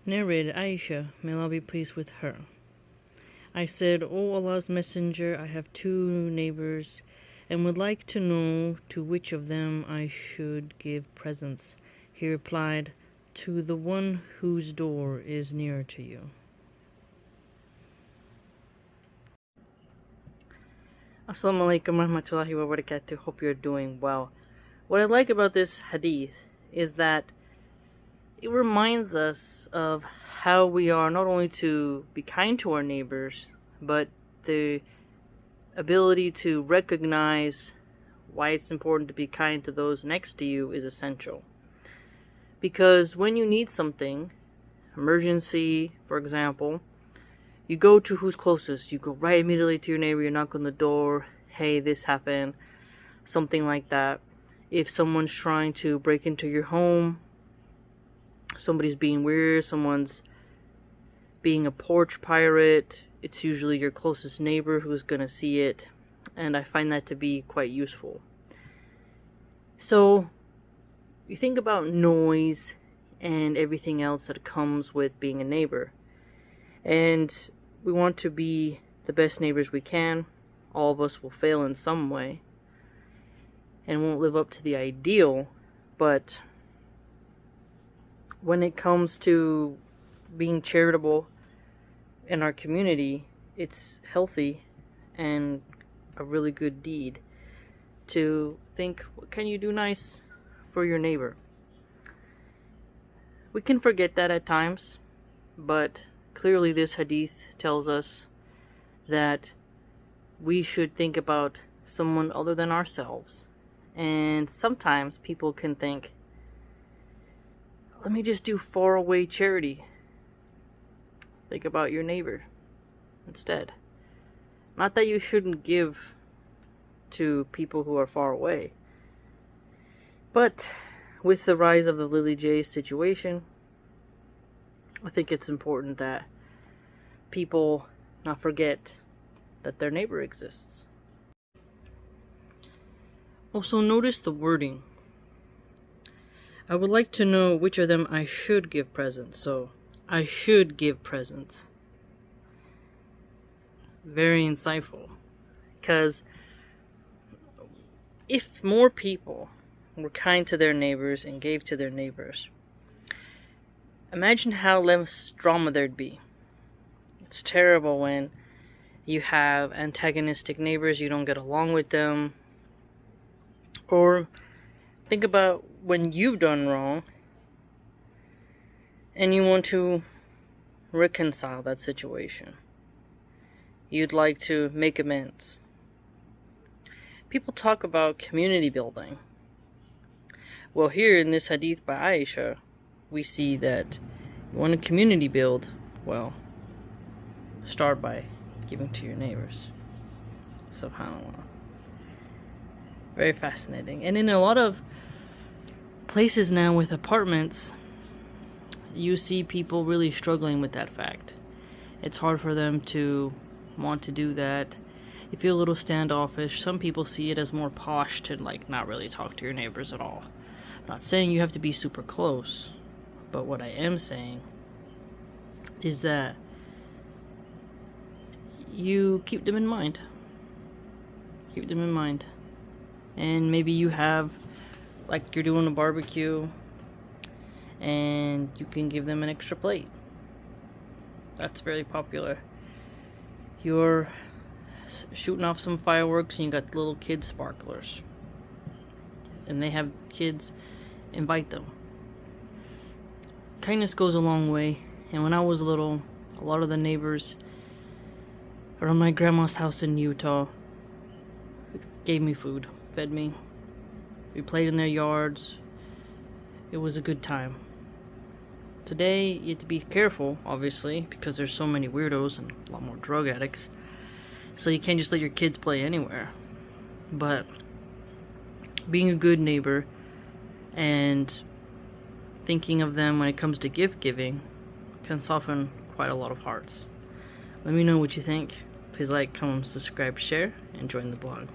Narrated Aisha, may Allah be pleased with her. I said, O Allah's Messenger, I have two neighbors, and would like to know to which of them I should give presents. He replied, to the one whose door is nearer to you. Assalamu alaikum warahmatullahi wabarakatuh. Hope you're doing well. What I like about this hadith is that it reminds us of how we are not only to be kind to our neighbors, but the ability to recognize why it's important to be kind to those next to you is essential. Because when you need something, emergency, for example, you go to who's closest. You go right immediately to your neighbor, you knock on the door, hey, this happened, something like that. If someone's trying to break into your home, somebody's being weird, someone's being a porch pirate, it's usually your closest neighbor who's gonna see it, and I find that to be quite useful. So, you think about noise and everything else that comes with being a neighbor, and we want to be the best neighbors we can. All of us will fail in some way and won't live up to the ideal, but when it comes to being charitable in our community, it's healthy and a really good deed to think, what can you do nice for your neighbor? We can forget that at times, but clearly this hadith tells us that we should think about someone other than ourselves. And sometimes people can think, let me just do faraway charity. Think about your neighbor instead. Not that you shouldn't give to people who are far away, but with the rise of the Lily J situation, I think it's important that people not forget that their neighbor exists. Also, notice the wording. I would like to know which of them I should give presents. So, I should give presents. Very insightful. Because if more people were kind to their neighbors and gave to their neighbors, imagine how less drama there'd be. It's terrible when you have antagonistic neighbors, you don't get along with them. Or think about when you've done wrong and you want to reconcile that situation. You'd like to make amends. People talk about community building. Well, here in this hadith by Aisha, we see that you want a community build, well, start by giving to your neighbors. SubhanAllah. Very fascinating. And in a lot of places now with apartments, you see people really struggling with that fact. It's hard for them to want to do that. You feel a little standoffish. Some people see it as more posh to not really talk to your neighbors at all. I'm not saying you have to be super close, but what I am saying is that you keep them in mind. Keep them in mind. And maybe you have, you're doing a barbecue, and you can give them an extra plate. That's very popular. You're shooting off some fireworks, and you got little kid sparklers. And they have kids, invite them. Kindness goes a long way. And when I was little, a lot of the neighbors around my grandma's house in Utah gave me food, fed me. We played in their yards. It was a good time. Today, you have to be careful, obviously, because there's so many weirdos and a lot more drug addicts. So you can't just let your kids play anywhere. But being a good neighbor and thinking of them when it comes to gift giving can soften quite a lot of hearts. Let me know what you think. Please like, comment, subscribe, share, and join the blog.